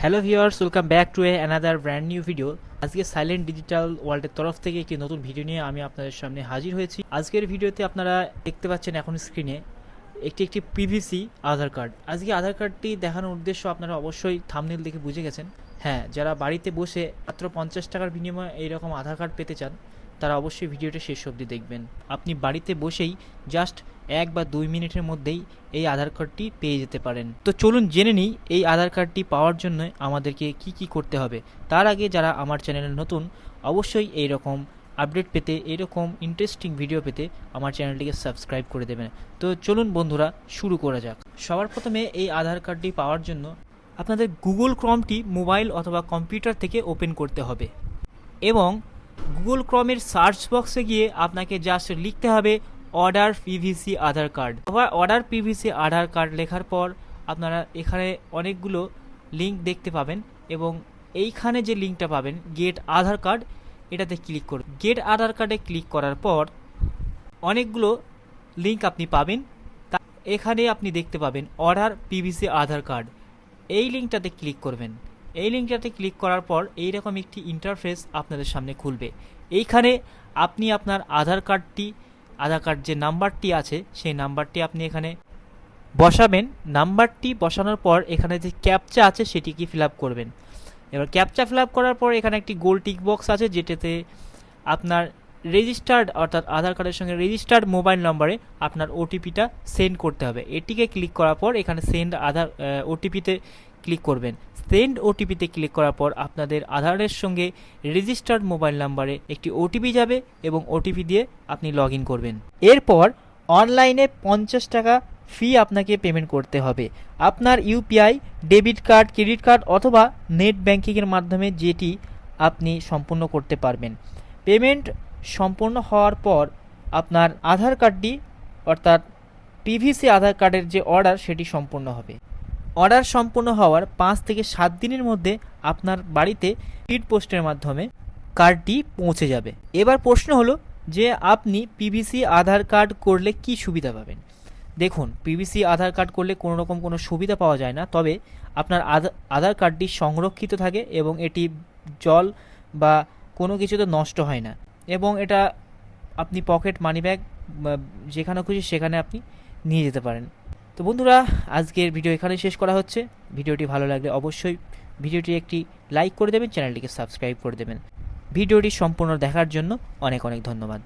Hello viewers, welcome back to another brand new video. আজকে silent digital ওয়ার্ল্ডের তরফ থেকে একটি নতুন ভিডিও নিয়ে আমি আপনাদের সামনে হাজির হয়েছি। আজকের ভিডিওতে আপনারা দেখতে পাচ্ছেন এখন স্ক্রিনে একটি পিভিসি আধার কার্ড। আজকে আধার কার্ডটি দেখানোর উদ্দেশ্য আপনারা অবশ্যই থাম্বনেল দেখে বুঝে গেছেন। হ্যাঁ, যারা বাড়িতে বসে মাত্র 50 টাকার বিনিময়ে এইরকম আধার কার্ড পেতে চান তারা অবশ্যই ভিডিওটা শেষ অবধি দেখবেন। আপনি বাড়িতে বসেই জাস্ট 1 বা 2 মিনিটের মধ্যেই এই আধার কার্ডটি পেয়ে যেতে পারেন। তো চলুন জেনে নিই এই আধার কার্ডটি পাওয়ার জন্য আমাদেরকে কি করতে হবে। তার আগে যারা আমার চ্যানেলে নতুন, অবশ্যই এই রকম আপডেট পেতে, এরকম ইন্টারেস্টিং ভিডিও পেতে আমার চ্যানেলটিকে সাবস্ক্রাইব করে দেবেন। তো চলুন বন্ধুরা, শুরু করা যাক। সবার প্রথমে এই আধার কার্ডটি পাওয়ার জন্য আপনাদের গুগল ক্রমটি মোবাইল অথবা কম্পিউটার থেকে ওপেন করতে হবে এবং গুগল ক্রমের সার্চ বক্সে গিয়ে আপনাকে জাস্ট লিখতে হবে অর্ডার পিভিসি আধার কার্ড। আবার অর্ডার পিভিসি আধার কার্ড লেখার পর আপনারা এখানে অনেকগুলো লিঙ্ক দেখতে পাবেন এবং এইখানে যে লিঙ্কটা পাবেন গেট আধার কার্ড, এটাতে ক্লিক করুন। গেট আধার কার্ডে ক্লিক করার পর অনেকগুলো লিঙ্ক আপনি পাবেন। তা এখানে আপনি দেখতে পাবেন অর্ডার পিভিসি আধার কার্ড, এই লিঙ্কটাতে ক্লিক করবেন। এই লিঙ্কটাতে ক্লিক করার পর এইরকম একটি ইন্টারফেস আপনাদের সামনে খুলবে। এইখানে আপনি আপনার আধার কার্ড যে নাম্বারটি আছে সেই নাম্বারটি আপনি এখানে বসাবেন। নাম্বারটি বসানোর পর এখানে যে ক্যাপচা আছে সেটিকে ফিল আপ করবেন। এবার ক্যাপচা ফিল আপ করার পর এখানে একটি গোল টিক বক্স আছে যেটাতে আপনার রেজিস্টার্ড অর্থাৎ আধার কার্ডের সঙ্গে রেজিস্টার্ড মোবাইল নম্বরে আপনার ওটিপিটা সেন্ড করতে হবে। এটিকে ক্লিক করার পর এখানে সেন্ড আধার ওটিপিতে ক্লিক করবেন। সেন্ড ওটিপিতে ক্লিক করার পর আপনাদের আধারের সঙ্গে রেজিস্টার্ড মোবাইল নাম্বারে একটি ওটিপি যাবে এবং ওটিপি দিয়ে আপনি লগ ইন করবেন। এরপর অনলাইনে 50 টাকা ফি আপনাকে পেমেন্ট করতে হবে। আপনার UPI, debit card, credit card অথবা নেট ব্যাঙ্কিংয়ের মাধ্যমে যেটি আপনি সম্পূর্ণ করতে পারবেন। পেমেন্ট সম্পূর্ণ হওয়ার পর আপনার আধার কার্ডটি অর্থাৎ পিভিসি আধার কার্ডের যে অর্ডার সেটি সম্পূর্ণ হবে। অর্ডার সম্পূর্ণ হওয়ার 5 থেকে 7 দিনের মধ্যে আপনার বাড়িতে স্পিড পোস্টের মাধ্যমে কার্ডটি পৌঁছে যাবে। এবার প্রশ্ন হলো যে আপনি পিভিসি আধার কার্ড করলে কি সুবিধা পাবেন। দেখুন, পিভিসি আধার কার্ড করলে কোনো রকম কোনো সুবিধা পাওয়া যায় না, তবে আপনার আধার কার্ডটি সংরক্ষিত থাকে এবং এটি জল বা কোনো কিছুতে নষ্ট হয় না এবং এটা আপনি পকেট, মানি ব্যাগ যেখানে খুশি সেখানে আপনি নিয়ে যেতে পারেন। তো বন্ধুরা, আজকের ভিডিও এখানে শেষ করা হচ্ছে। ভিডিওটি ভালো লাগলে অবশ্যই ভিডিওটি একটি লাইক করে দেবেন, চ্যানেলটিকে সাবস্ক্রাইব করে দেবেন। ভিডিওটি সম্পূর্ণ দেখার জন্য অনেক অনেক ধন্যবাদ।